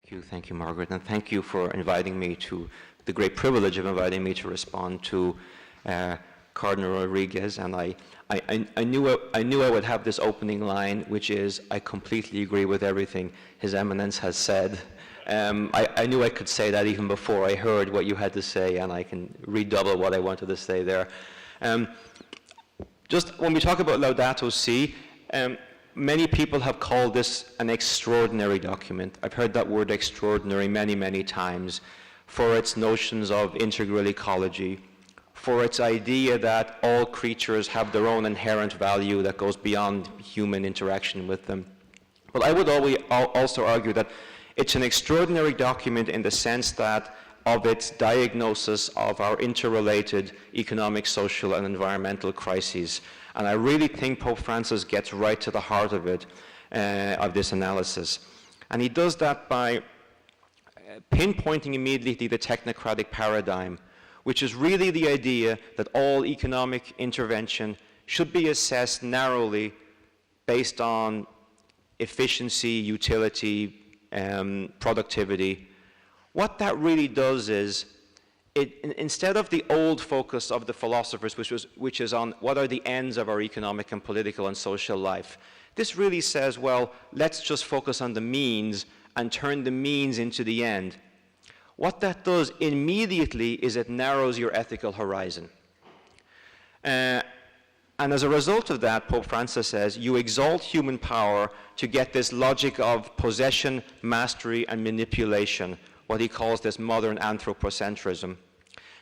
Thank you, Margaret, and thank you for inviting me to, the great privilege of inviting me to respond to Cardinal Rodriguez. And I knew I would have this opening line, which is, I completely agree with everything His Eminence has said. I knew I could say that even before I heard what you had to say, and I can redouble what I wanted to say there. Just when we talk about Laudato Si, many people have called this an extraordinary document. I've heard that word extraordinary many, many times, for its notions of integral ecology, for its idea that all creatures have their own inherent value that goes beyond human interaction with them. But I would also argue that it's an extraordinary document in the sense that of its diagnosis of our interrelated economic, social, and environmental crises. And I really think Pope Francis gets right to the heart of it, of this analysis. And he does that by pinpointing immediately the technocratic paradigm, which is really the idea that all economic intervention should be assessed narrowly based on efficiency, utility, productivity. What that really does is, instead of the old focus of the philosophers, which is on what are the ends of our economic and political and social life, this really says, well, let's just focus on the means and turn the means into the end. What that does immediately is it narrows your ethical horizon. And as a result of that, Pope Francis says, you exalt human power to get this logic of possession, mastery, and manipulation, what he calls this modern anthropocentrism.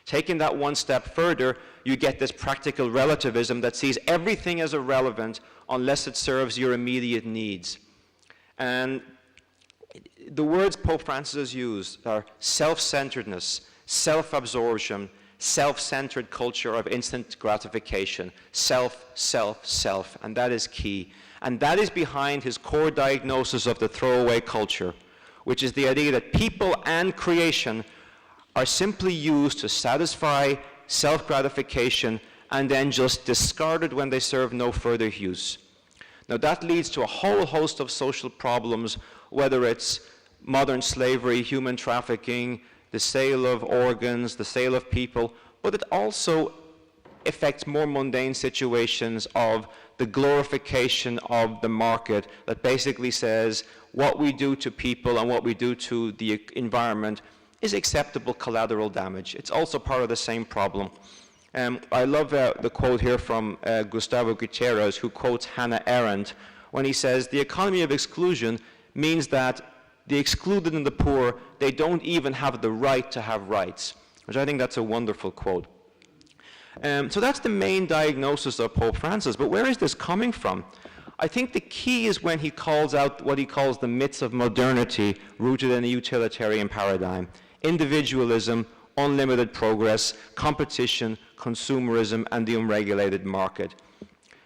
Taking that one step further, you get this practical relativism that sees everything as irrelevant unless it serves your immediate needs. And the words Pope Francis has used are self-centeredness, self-absorption, self-centered culture of instant gratification, self, self, self, and that is key. And that is behind his core diagnosis of the throwaway culture, which is the idea that people and creation are simply used to satisfy self-gratification and then just discarded when they serve no further use. Now that leads to a whole host of social problems, whether it's modern slavery, human trafficking, the sale of organs, the sale of people, but it also affects more mundane situations of the glorification of the market that basically says what we do to people and what we do to the environment is acceptable collateral damage. It's also part of the same problem. I love the quote here from Gustavo Gutierrez, who quotes Hannah Arendt when he says, the economy of exclusion means that the excluded and the poor, they don't even have the right to have rights, which I think that's a wonderful quote. So that's the main diagnosis of Pope Francis, but where is this coming from? I think the key is when he calls out what he calls the myths of modernity rooted in a utilitarian paradigm. Individualism, unlimited progress, competition, consumerism, and the unregulated market.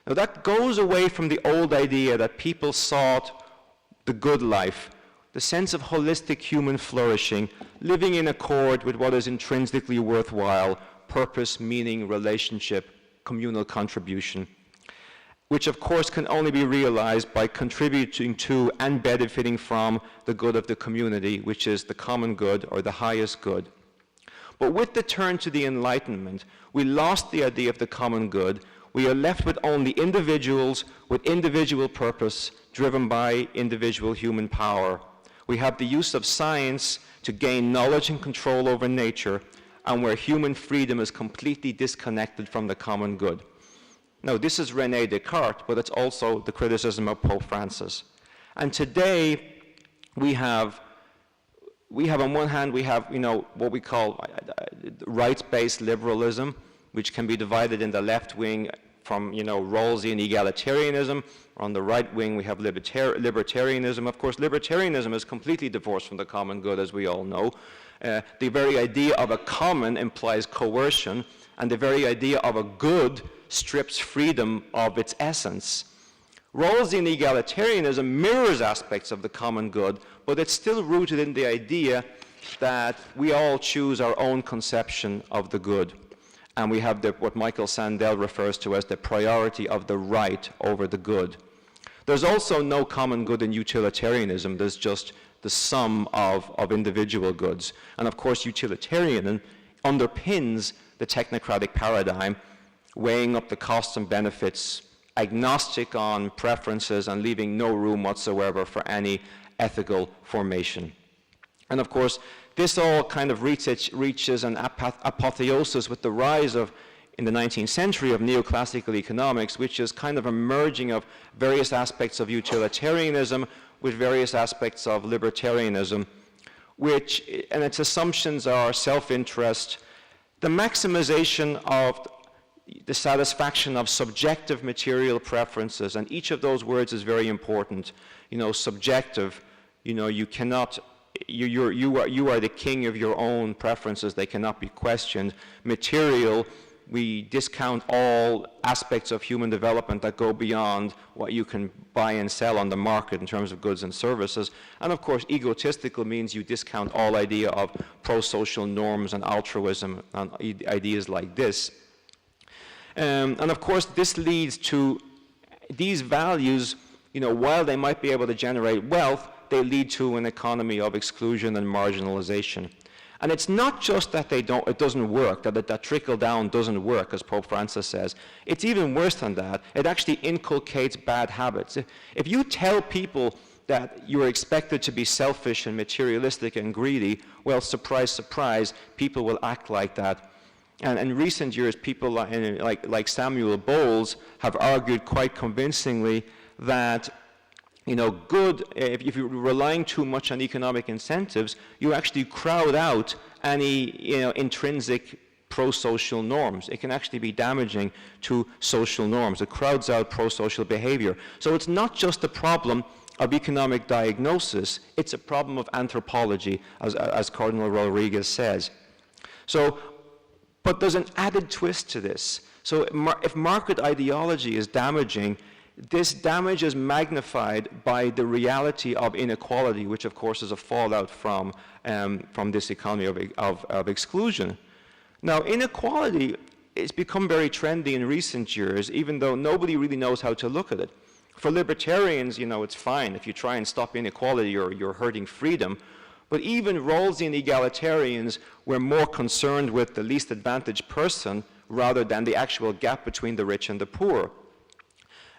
Now that goes away from the old idea that people sought the good life, the sense of holistic human flourishing, living in accord with what is intrinsically worthwhile, purpose, meaning, relationship, communal contribution, which of course can only be realized by contributing to and benefiting from the good of the community, which is the common good or the highest good. But with the turn to the Enlightenment, we lost the idea of the common good. We are left with only individuals with individual purpose driven by individual human power. We have the use of science to gain knowledge and control over nature, and where human freedom is completely disconnected from the common good. Now, this is René Descartes, but it's also the criticism of Pope Francis. And today, we have on one hand, we have, what we call rights-based liberalism, which can be divided in the left wing from, Rawlsian egalitarianism. On the right wing, we have libertarianism. Of course, libertarianism is completely divorced from the common good, as we all know. The very idea of a common implies coercion, and the very idea of a good strips freedom of its essence. Rawlsian egalitarianism mirrors aspects of the common good, but it's still rooted in the idea that we all choose our own conception of the good. And we have what Michael Sandel refers to as the priority of the right over the good. There's also no common good in utilitarianism. There's just the sum of individual goods. And of course, utilitarianism underpins the technocratic paradigm, weighing up the costs and benefits, agnostic on preferences, and leaving no room whatsoever for any ethical formation. And of course, this all kind of reaches an apotheosis with the rise of, in the 19th century, of neoclassical economics, which is kind of a merging of various aspects of utilitarianism with various aspects of libertarianism, which, and its assumptions are self-interest, the maximization of the satisfaction of subjective material preferences, and each of those words is very important. You know, subjective, you know, you cannot, you are the king of your own preferences, they cannot be questioned. Material, we discount all aspects of human development that go beyond what you can buy and sell on the market in terms of goods and services. And of course, egotistical means you discount all idea of pro-social norms and altruism and ideas like this. And of course, this leads to these values, you know, while they might be able to generate wealth, they lead to an economy of exclusion and marginalization. And it's not just that it doesn't work, that trickle down doesn't work, as Pope Francis says. It's even worse than that. It actually inculcates bad habits. If you tell people that you're expected to be selfish and materialistic and greedy, well, surprise, surprise, people will act like that. And in recent years, people like Samuel Bowles have argued quite convincingly that, you know, if you're relying too much on economic incentives, you actually crowd out any, you know, intrinsic pro-social norms. It can actually be damaging to social norms. It crowds out pro-social behavior. So it's not just a problem of economic diagnosis, it's a problem of anthropology, as Cardinal Rodriguez says. So, but there's an added twist to this. So if market ideology is damaging, this damage is magnified by the reality of inequality, which of course is a fallout from this economy of exclusion. Now, inequality has become very trendy in recent years, even though nobody really knows how to look at it. For libertarians, you know, it's fine. If you try and stop inequality, you're hurting freedom. But even Rawlsian egalitarians were more concerned with the least advantaged person rather than the actual gap between the rich and the poor.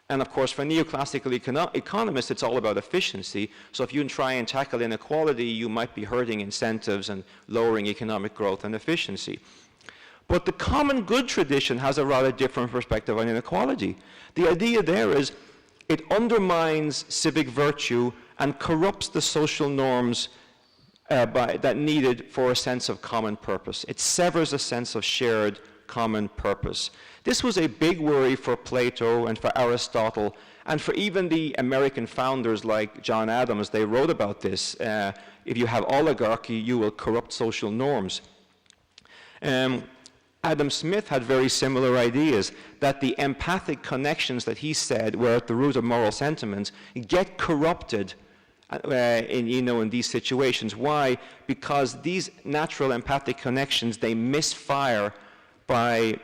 And of course, for neoclassical economists, it's all about efficiency. So if you try and tackle inequality, you might be hurting incentives and lowering economic growth and efficiency. But the common good tradition has a rather different perspective on inequality. The idea there is it undermines civic virtue and corrupts the social norms that needed for a sense of common purpose. It severs a sense of shared common purpose. This was a big worry for Plato and for Aristotle, and for even the American founders like John Adams. They wrote about this. If you have oligarchy, you will corrupt social norms. Adam Smith had very similar ideas, that the empathic connections that he said were at the root of moral sentiments get corrupted in these situations. Why? Because these natural empathic connections, they misfire by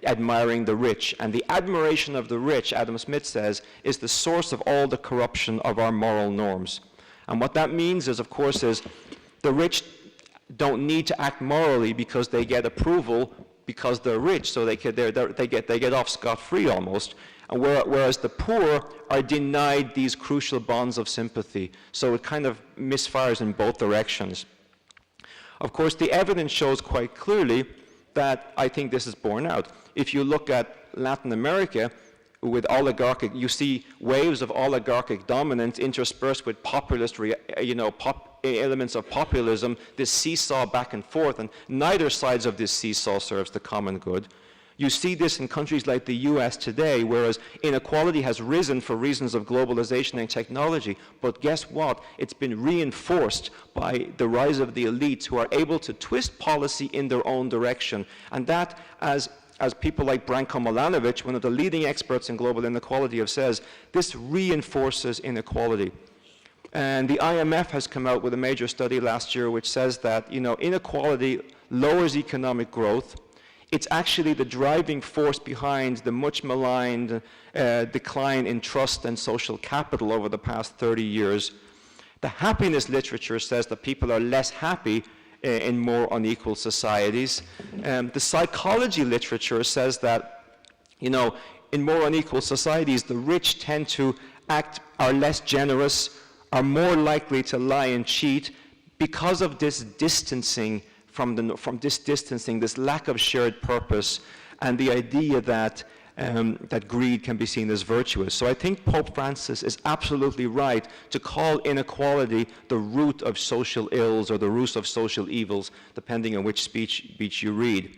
admiring the rich. And the admiration of the rich, Adam Smith says, is the source of all the corruption of our moral norms. And what that means is, of course, is the rich don't need to act morally because they get approval because they're rich, so they get off scot-free almost. And whereas the poor are denied these crucial bonds of sympathy. So it kind of misfires in both directions. Of course, the evidence shows quite clearly that I think this is borne out. If you look at Latin America, with oligarchic, you see waves of oligarchic dominance interspersed with populist, elements of populism, this seesaw back and forth, and neither sides of this seesaw serves the common good. You see this in countries like the US today, whereas inequality has risen for reasons of globalization and technology, but guess what? It's been reinforced by the rise of the elites who are able to twist policy in their own direction. And that, as people like Branko Milanovic, one of the leading experts in global inequality, have says, this reinforces inequality. And the IMF has come out with a major study last year which says that, inequality lowers economic growth. It's actually the driving force behind the much maligned decline in trust and social capital over the past 30 years. The happiness literature says that people are less happy in more unequal societies. The psychology literature says that, in more unequal societies, the rich tend to are less generous, are more likely to lie and cheat because of this distancing this lack of shared purpose, and the idea that that greed can be seen as virtuous. So I think Pope Francis is absolutely right to call inequality the root of social ills or the root of social evils, depending on which speech you read.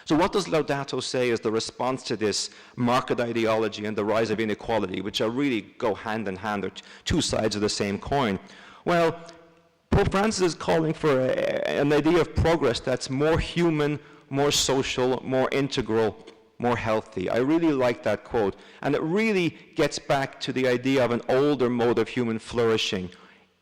So what does Laudato say is the response to this market ideology and the rise of inequality, which really go hand in hand, or two sides of the same coin? Well, Pope Francis is calling for an idea of progress that's more human, more social, more integral, more healthy. I really like that quote. And it really gets back to the idea of an older mode of human flourishing,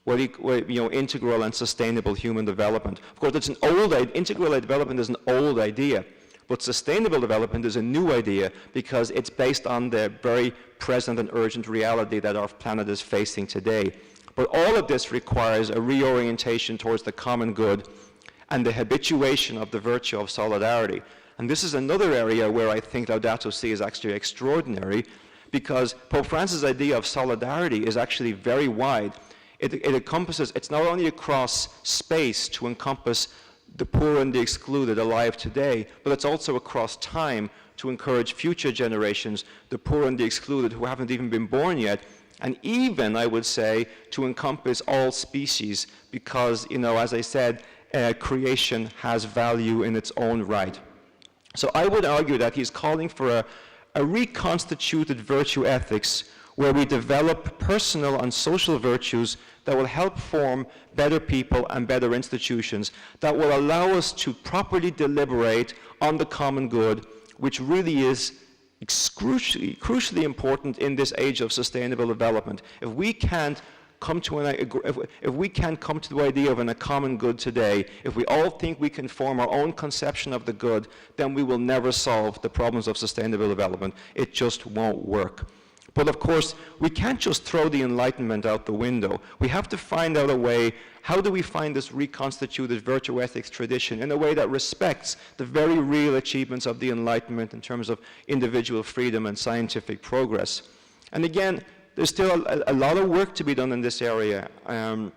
integral and sustainable human development. Of course, it's integral development is an old idea, but sustainable development is a new idea because it's based on the very present and urgent reality that our planet is facing today. But all of this requires a reorientation towards the common good and the habituation of the virtue of solidarity. And this is another area where I think Laudato Si is actually extraordinary, because Pope Francis' idea of solidarity is actually very wide. It encompasses, it's not only across space to encompass the poor and the excluded alive today, but it's also across time to encourage future generations, the poor and the excluded who haven't even been born yet, and even, I would say, to encompass all species, because, as I said, creation has value in its own right. So I would argue that he's calling for a reconstituted virtue ethics where we develop personal and social virtues that will help form better people and better institutions, that will allow us to properly deliberate on the common good, which really is crucially important in this age of sustainable development. If we can't come to the idea of a common good today, if we all think we can form our own conception of the good, then we will never solve the problems of sustainable development. It just won't work. But of course, we can't just throw the Enlightenment out the window. We have to find out a way, how do we find this reconstituted virtue ethics tradition in a way that respects the very real achievements of the Enlightenment in terms of individual freedom and scientific progress? And again, there's still a lot of work to be done in this area. And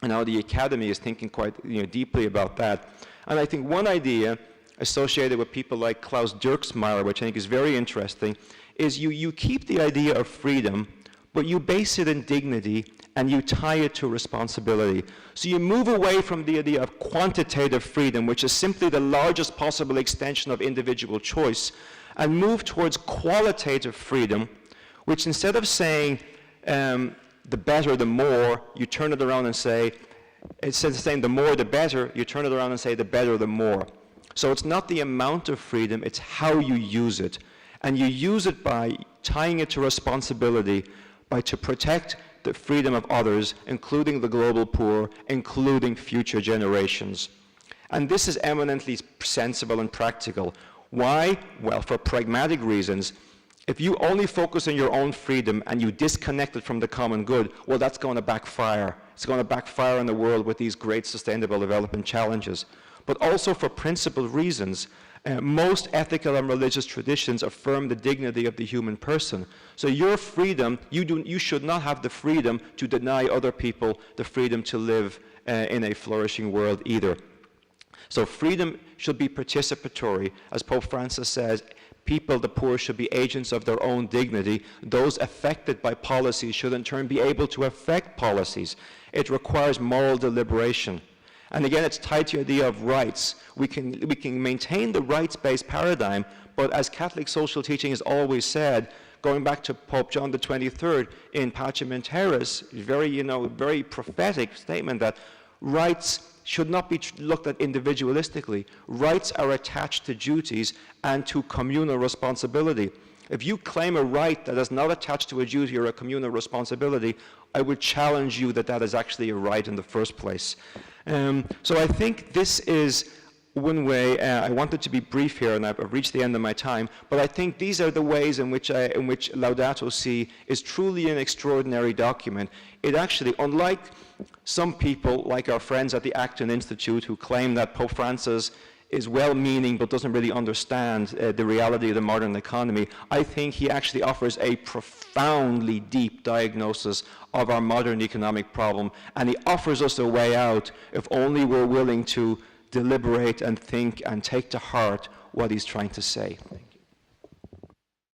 now the Academy is thinking quite deeply about that. And I think one idea associated with people like Klaus Dirksmeier, which I think is very interesting, is you keep the idea of freedom, but you base it in dignity and you tie it to responsibility. So you move away from the idea of quantitative freedom, which is simply the largest possible extension of individual choice, and move towards qualitative freedom, which instead of saying the better, the more, you turn it around and say, instead of saying the more, the better, you turn it around and say the better, the more. So it's not the amount of freedom, it's how you use it. And you use it by tying it to responsibility, to protect the freedom of others, including the global poor, including future generations. And this is eminently sensible and practical. Why? Well, for pragmatic reasons. If you only focus on your own freedom and you disconnect it from the common good, well, that's going to backfire. It's going to backfire in the world with these great sustainable development challenges. But also for principled reasons. Most ethical and religious traditions affirm the dignity of the human person. So your freedom, you should not have the freedom to deny other people the freedom to live in a flourishing world either. So freedom should be participatory. As Pope Francis says, people, the poor, should be agents of their own dignity. Those affected by policies should in turn be able to affect policies. It requires moral deliberation. And again, it's tied to the idea of rights. We can maintain the rights-based paradigm, but as Catholic social teaching has always said, going back to Pope John the 23rd in Pacem in Terris, very prophetic statement that rights should not be looked at individualistically. Rights are attached to duties and to communal responsibility. If you claim a right that is not attached to a duty or a communal responsibility, I would challenge you that that is actually a right in the first place. So I think this is one way. I wanted to be brief here, and I've reached the end of my time, but I think these are the ways in which Laudato Si is truly an extraordinary document. It actually, unlike some people, like our friends at the Acton Institute, who claim that Pope Francis is well-meaning but doesn't really understand the reality of the modern economy, I think he actually offers a profoundly deep diagnosis of our modern economic problem, and he offers us a way out if only we're willing to deliberate and think and take to heart what he's trying to say.